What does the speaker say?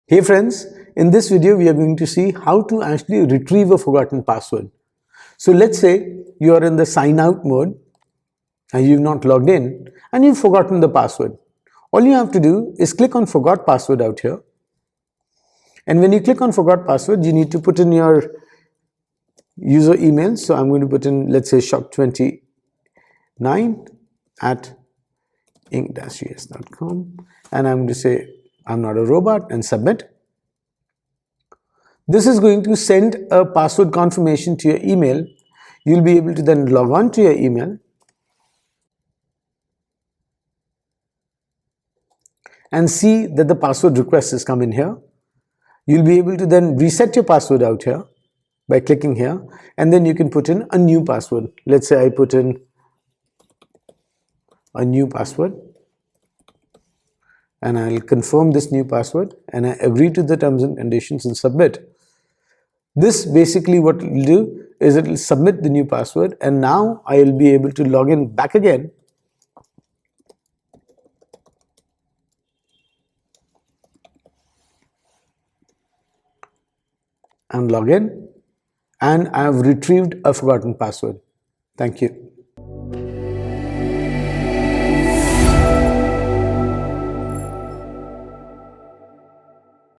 Hey friends, in this video we are going to see how to actually retrieve a forgotten password. So let's say you are in the sign out mode and you've not logged in and you've forgotten the password. All you have to do is click on forgot password out here, and when you click on forgot password you need to put in your user email. So I'm going to put in, let's say, shop29 at ink-us.com, and I'm going to say I'm not a robot and submit. This is going to send a password confirmation to your email. You'll be able to then log on to your email and see that the password request has come in here. You'll be able to then reset your password out here by clicking here, and then you can put in a new password. Let's say I put in a new password and I'll confirm this new password and I agree to the terms and conditions and submit. This basically what it will do is it will submit the new password, and now I will be able to log in back again and log in, and I have retrieved a forgotten password. Thank you.